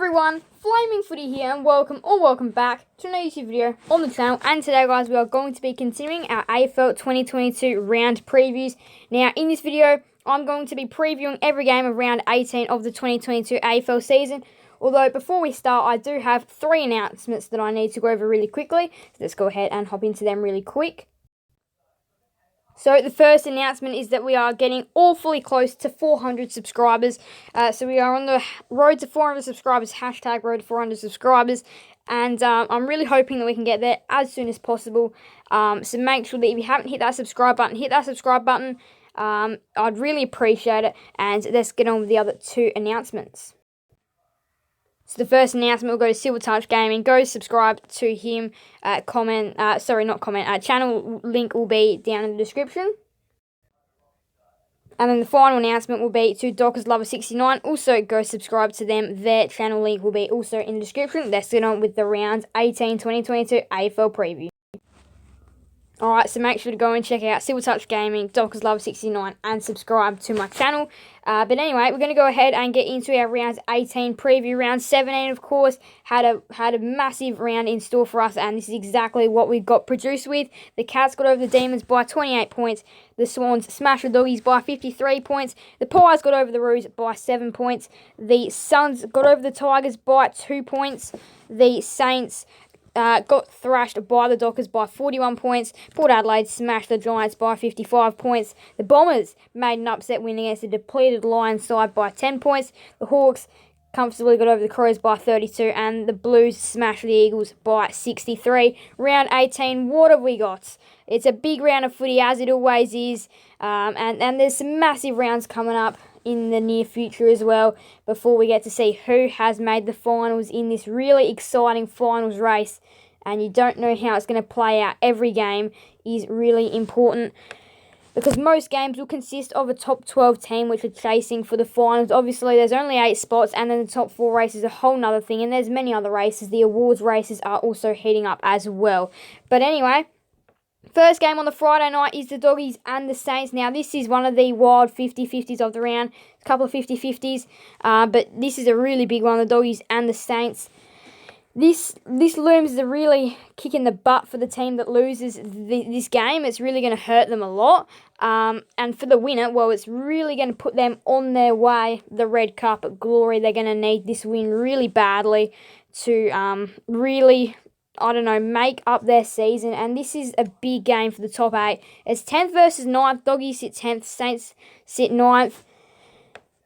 everyone, Flaming Footy here and welcome back to another YouTube video on the channel. And today guys, we are going to be continuing our AFL 2022 round previews. Now in this video, I'm going to be previewing every game of round 18 of the 2022 AFL season. Although before we start, I do have 3 announcements that I need to go over really quickly. So let's go ahead and hop into them really quick. So the first announcement is that we are getting awfully close to 400 subscribers. So we are on the road to 400 subscribers, hashtag road to 400 subscribers. And I'm really hoping that we can get there as soon as possible. So make sure that if you haven't hit that subscribe button, hit that subscribe button. I'd really appreciate it. And let's get on with the other 2 announcements. So the first announcement will go to SilverTouchGaming. Go subscribe to him. Channel link will be down in the description. And then the final announcement will be to Dockers Lover 69. Also go subscribe to them. Their channel link will be also in the description. Let's get on with the round 18 2022 AFL preview. Alright, so make sure to go and check out SilverTouchGaming, Dockers Love 69, and subscribe to my channel. But anyway, we're going to go ahead and get into our round 18 preview. Round 17, of course, had a massive round in store for us, and this is exactly what we got produced with. The Cats got over the Demons by 28 points. The Swans smashed the Doggies by 53 points. The Pies got over the Roos by 7 points. The Suns got over the Tigers by 2 points. The Saints got thrashed by the Dockers by 41 points. Port Adelaide smashed the Giants by 55 points. The Bombers made an upset win against the depleted Lions side by 10 points. The Hawks comfortably got over the Crows by 32. And the Blues smashed the Eagles by 63. Round 18, what have we got? It's a big round of footy, as it always is. And there's some massive rounds coming up in the near future as well, before we get to see who has made the finals in this really exciting finals race. And you don't know how it's going to play out. Every game is really important, because most games will consist of a top 12 team which are chasing for the finals. Obviously, there's only 8 spots, and then the top 4 race is a whole nother thing, and there's many other races. The awards races are also heating up as well. But anyway, first game on the Friday night is the Doggies and the Saints. Now, this is one of the wild 50-50s of the round. A couple of 50-50s, but this is a really big one, the Doggies and the Saints. This looms as a really kick in the butt for the team that loses this game. It's really going to hurt them a lot. And for the winner, well, it's really going to put them on their way, the red carpet glory. They're going to need this win really badly to really, make up their season. And this is a big game for the top 8. It's 10th versus 9th. Doggies sit 10th, Saints sit 9th.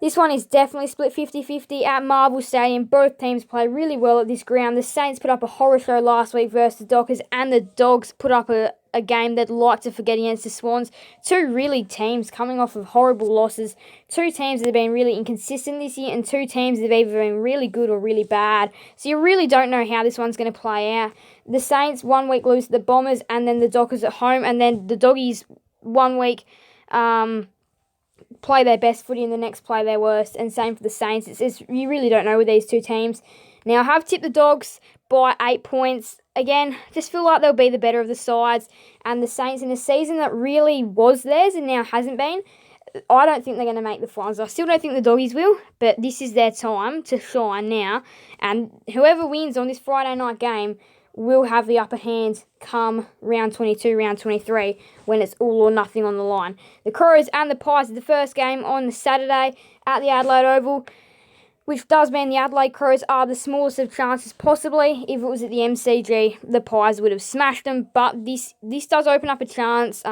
This one is definitely split 50-50 at Marvel Stadium. Both teams play really well at this ground. The Saints put up a horror show last week versus the Dockers, and the Dogs put up a game they'd like to forget against the Swans. 2 really teams coming off of horrible losses. 2 teams that have been really inconsistent this year, and 2 teams that have either been really good or really bad. So you really don't know how this one's going to play out. The Saints 1 week lose to the Bombers, and then the Dockers at home, and then the Doggies 1 week play their best footy and the next play their worst, and same for the Saints. You really don't know with these 2 teams. Now, I have tipped the Dogs by 8 points. Again, just feel like they'll be the better of the sides, and the Saints in a season that really was theirs and now hasn't been, I don't think they're going to make the finals. I still don't think the Doggies will, but this is their time to shine now, and whoever wins on this Friday night game will have the upper hand come round 22, round 23, when it's all or nothing on the line. The Crows and the Pies are the first game on the Saturday at the Adelaide Oval, which does mean the Adelaide Crows are the smallest of chances possibly. If it was at the MCG, the Pies would have smashed them, but this does open up a chance,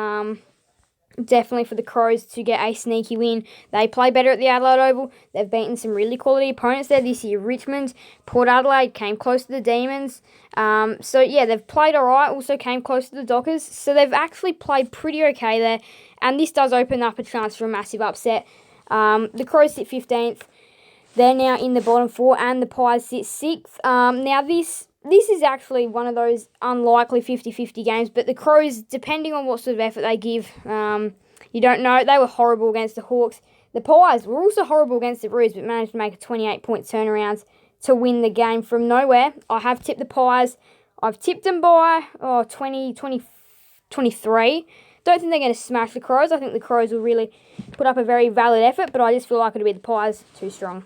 definitely for the Crows to get a sneaky win. They play better at the Adelaide Oval. They've beaten some really quality opponents there this year. Richmond, Port Adelaide came close to the Demons. So yeah, they've played alright, also came close to the Dockers. So they've actually played pretty okay there. And this does open up a chance for a massive upset. The Crows sit 15th. They're now in the bottom 4, and the Pies sit 6th. Now this is actually one of those unlikely 50-50 games, but the Crows, depending on what sort of effort they give, you don't know. They were horrible against the Hawks. The Pies were also horrible against the Roos, but managed to make a 28-point turnaround to win the game from nowhere. I have tipped the Pies. I've tipped them by 23. Don't think they're going to smash the Crows. I think the Crows will really put up a very valid effort, but I just feel like it'll be the Pies too strong.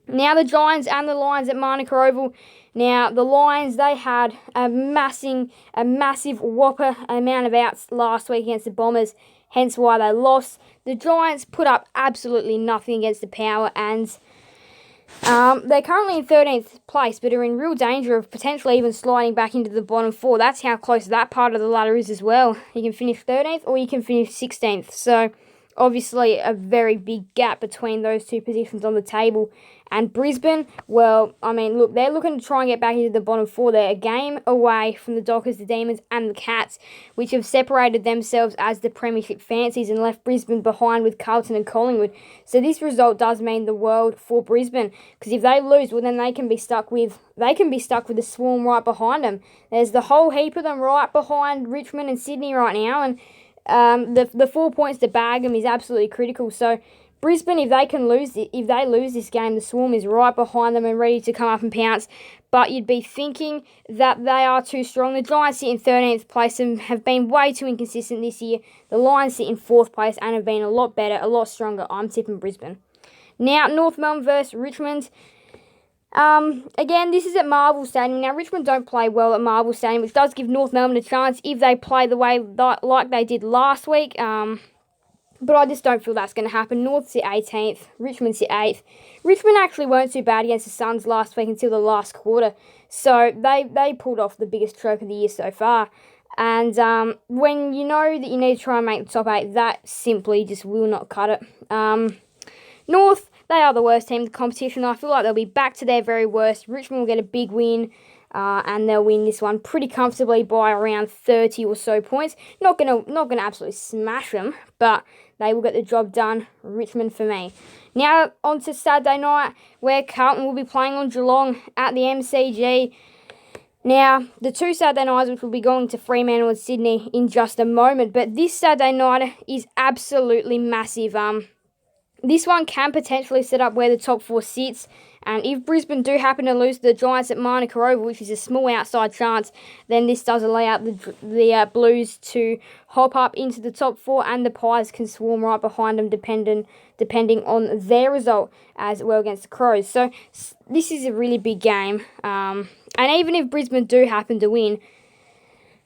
Now the Giants and the Lions at Manuka Oval. Now the Lions, they had a massive whopper amount of outs last week against the Bombers, hence why they lost. The Giants put up absolutely nothing against the Power, and they're currently in 13th place, but are in real danger of potentially even sliding back into the bottom 4. That's how close that part of the ladder is as well. You can finish 13th or you can finish 16th. So obviously a very big gap between those two positions on the table. And Brisbane, well, I mean, look, they're looking to try and get back into the bottom 4. They're a game away from the Dockers, the Demons, and the Cats, which have separated themselves as the premiership fancies and left Brisbane behind with Carlton and Collingwood. So this result does mean the world for Brisbane, because if they lose, well, then they can be stuck with the Swarm right behind them. There's the whole heap of them right behind Richmond and Sydney right now, and the 4 points to bag them is absolutely critical. So Brisbane, if they lose this game, the Swarm is right behind them and ready to come up and pounce. But you'd be thinking that they are too strong. The Giants sit in 13th place and have been way too inconsistent this year. The Lions sit in 4th place and have been a lot better, a lot stronger. I'm tipping Brisbane. Now, North Melbourne versus Richmond. Again, this is at Marvel Stadium. Now, Richmond don't play well at Marvel Stadium, which does give North Melbourne a chance if they play the way like they did last week. But I just don't feel that's going to happen. North sit 18th, Richmond sit 8th. Richmond actually weren't too bad against the Suns last week until the last quarter. So they pulled off the biggest stroke of the year so far. And when you know that you need to try and make the top 8, that simply just will not cut it. North, they are the worst team in the competition. I feel like they'll be back to their very worst. Richmond will get a big win. And they'll win this one pretty comfortably by around 30 or so points. Not gonna absolutely smash them, but they will get the job done. Richmond for me. Now on to Saturday night, where Carlton will be playing on Geelong at the MCG. Now, the two Saturday nights, which will be going to Fremantle and Sydney in just a moment, but this Saturday night is absolutely massive. This one can potentially set up where the top 4 sits. And if Brisbane do happen to lose to the Giants at Manuka Oval, which is a small outside chance, then this does allow the Blues to hop up into the top 4, and the Pies can swarm right behind them depending on their result as well against the Crows. So this is a really big game. And even if Brisbane do happen to win,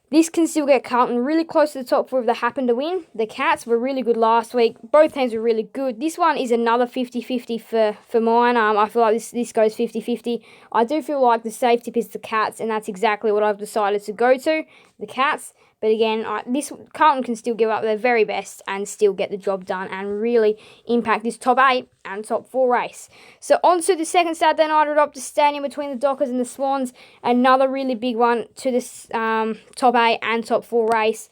this can still get Carlton really close to the top 4 if they happen to win. The Cats were really good last week. Both teams were really good. This one is another 50-50 for mine. I feel like this goes 50-50. I do feel like the safe tip is the Cats, and that's exactly what I've decided to go to, the Cats. But again, Carlton can still give up their very best and still get the job done and really impact this top 8 and top 4 race. So on to the second Saturday night at Optus Stadium between the Dockers and the Swans. Another really big one to this top 8 and top 4 race.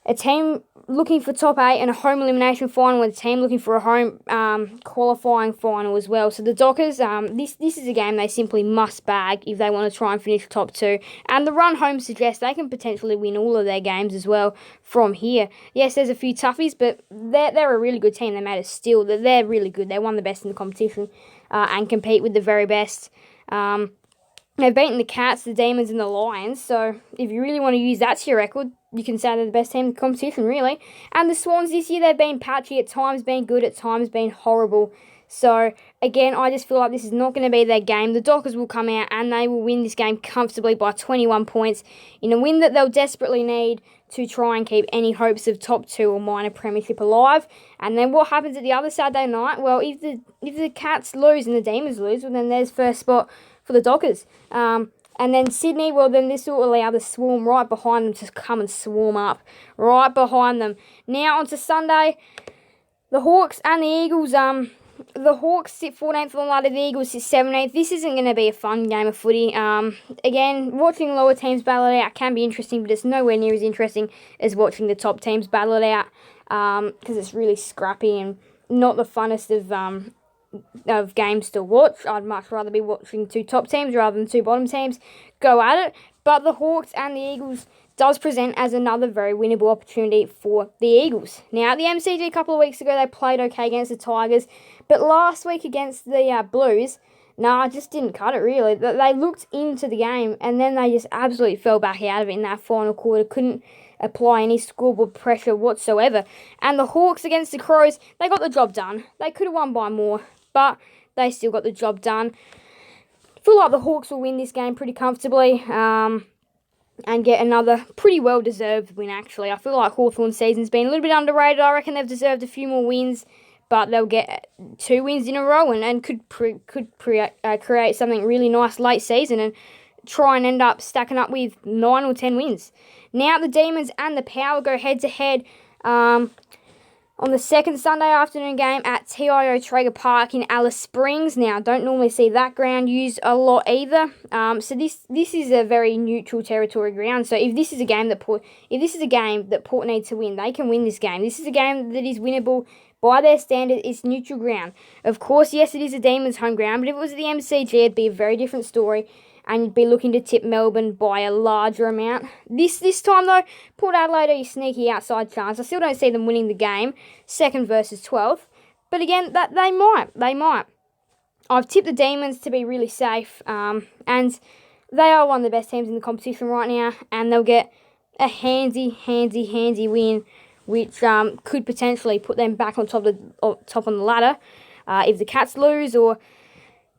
A team looking for top 8 and a home elimination final, and a team looking for a home qualifying final as well. So the Dockers, this is a game they simply must bag if they want to try and finish top 2. And the run home suggests they can potentially win all of their games as well from here. Yes, there's a few toughies, but they're a really good team. They made it still. They're really good. They're one of the best in the competition and compete with the very best. They've beaten the Cats, the Demons, and the Lions. So if you really want to use that to your record, you can say they're the best team in the competition, really. And the Swans this year, they've been patchy, at times been good, at times been horrible. So, again, I just feel like this is not going to be their game. The Dockers will come out and they will win this game comfortably by 21 points in a win that they'll desperately need to try and keep any hopes of top 2 or minor premiership alive. And then what happens at the other Saturday night? Well, if the Cats lose and the Demons lose, well, then there's first spot for the Dockers. And then Sydney, well, then this will allow the Swarm right behind them to come and swarm up right behind them. Now, on to Sunday, the Hawks and the Eagles. The Hawks sit 14th on the ladder, the Eagles sit 17th. This isn't going to be a fun game of footy. Again, watching lower teams battle it out can be interesting, but it's nowhere near as interesting as watching the top teams battle it out, because it's really scrappy and not the funnest of games to watch. I'd much rather be watching 2 top teams rather than 2 bottom teams go at it. But the Hawks and the Eagles does present as another very winnable opportunity for the Eagles. Now, at the MCG a couple of weeks ago, they played okay against the Tigers, but last week against the Blues, just didn't cut it, really. They looked into the game, and then they just absolutely fell back out of it in that final quarter. Couldn't apply any scoreboard pressure whatsoever. And the Hawks against the Crows, they got the job done. They could have won by more, but they still got the job done. I feel like the Hawks will win this game pretty comfortably and get another pretty well-deserved win, actually. I feel like Hawthorn's season's been a little bit underrated. I reckon they've deserved a few more wins, but they'll get 2 wins in a row and could create something really nice late season and try and end up stacking up with 9 or 10 wins. Now the Demons and the Power go head-to-head on the second Sunday afternoon game at TIO Traeger Park in Alice Springs. Now, I don't normally see that ground used a lot either. So this is a very neutral territory ground. So if this is a game that Port needs to win, they can win this game. This is a game that is winnable by their standard. It's neutral ground. Of course, yes, it is a Demons home ground, but if it was at the MCG, it'd be a very different story. And you'd be looking to tip Melbourne by a larger amount. This time, though, Port Adelaide are a sneaky outside chance. I still don't see them winning the game, 2nd versus 12th. But again, that they might. I've tipped the Demons to be really safe. And they are one of the best teams in the competition right now. And they'll get a handy win, which could potentially put them back on top on the ladder. If the Cats lose, or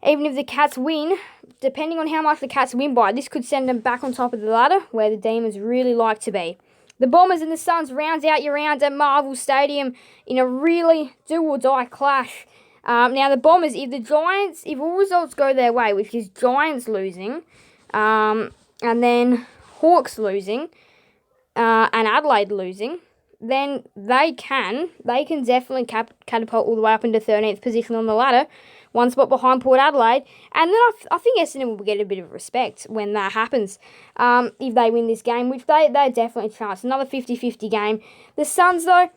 even if the Cats win, depending on how much the Cats win by, this could send them back on top of the ladder, where the Demons really like to be. The Bombers and the Suns rounds out your round at Marvel Stadium in a really do-or-die clash. Now, the Bombers, if all results go their way, which is Giants losing, and then Hawks losing, and Adelaide losing, then they can definitely catapult all the way up into 13th position on the ladder, 1 spot behind Port Adelaide, and then I think Essendon will get a bit of respect when that happens, if they win this game, which they definitely chance. Another 50-50 game. The Suns, though,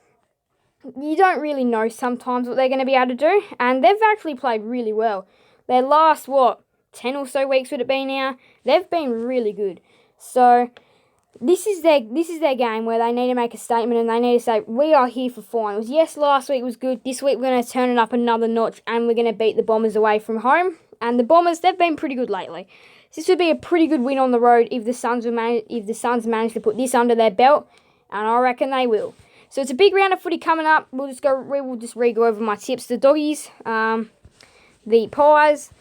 you don't really know sometimes what they're going to be able to do, and they've actually played really well. Their last, 10 or so weeks would it be now? They've been really good. So this is their game where they need to make a statement and they need to say, we are here for finals. Yes, last week was good. This week we're going to turn it up another notch and we're going to beat the Bombers away from home. And the Bombers, they've been pretty good lately. So this would be a pretty good win on the road if the Suns manage to put this under their belt, and I reckon they will. So it's a big round of footy coming up. We'll just re-go over my tips. The Doggies, the Pies,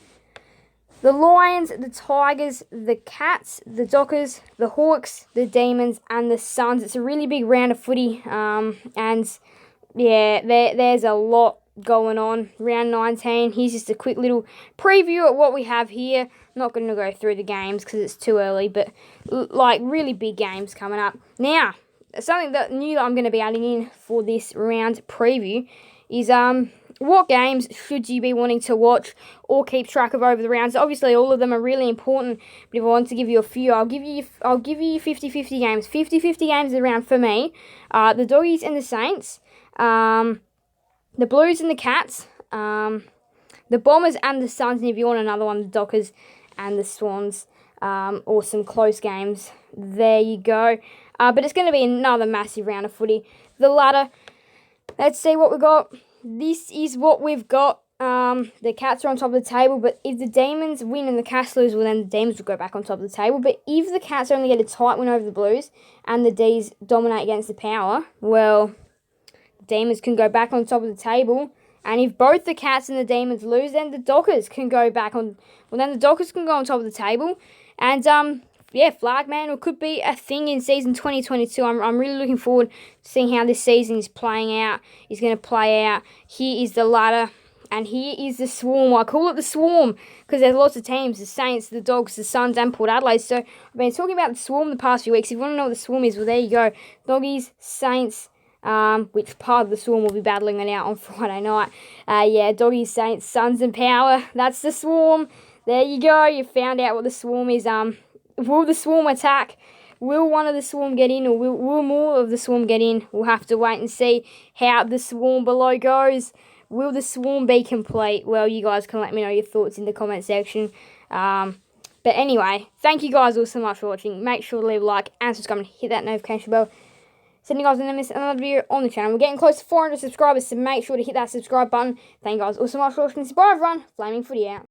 the Lions, the Tigers, the Cats, the Dockers, the Hawks, the Demons, and the Suns. It's a really big round of footy. And yeah, there's a lot going on. Round 19. Here's just a quick little preview of what we have here. I'm not going to go through the games because it's too early, but like really big games coming up. Now, something new that I'm going to be adding in for this round preview is what games should you be wanting to watch or keep track of over the rounds? Obviously, all of them are really important, but if I want to give you a few, I'll give you 50-50 games. 50-50 games around for me. The Doggies and the Saints, the Blues and the Cats, the Bombers and the Suns, and if you want another one, the Dockers and the Swans, or some close games. There you go. But it's going to be another massive round of footy. The ladder, let's see what we got. This is what we've got. The Cats are on top of the table, but if the Demons win and the Cats lose, well, then the Demons will go back on top of the table. But if the Cats only get a tight win over the Blues and the D's dominate against the Power, well, the Demons can go back on top of the table. And if both the Cats and the Demons lose, then the Dockers can go back on. Well, then the Dockers can go on top of the table. And yeah, Flagman could be a thing in season 2022. I'm really looking forward to seeing how this season is playing out. Is going to play out. Here is the ladder, and here is the Swarm. I call it the Swarm because there's lots of teams: the Saints, the Dogs, the Suns, and Port Adelaide. So I've been talking about the Swarm the past few weeks. If you want to know what the Swarm is, well, there you go. Doggies, Saints, which part of the Swarm will be battling it out on Friday night. Yeah, Doggies, Saints, Suns, and Power. That's the Swarm. There you go. You found out what the Swarm is. Will the Swarm attack? Will one of the Swarm get in, or will more of the Swarm get in? We'll have to wait and see how the Swarm below goes. Will the Swarm be complete? Well, you guys can let me know your thoughts in the comment section. But anyway, thank you guys all so much for watching. Make sure to leave a like and subscribe and hit that notification bell. So you guys don't miss another video on the channel. We're getting close to 400 subscribers, so make sure to hit that subscribe button. Thank you guys all so much for watching. Bye everyone. Flaming Footy out.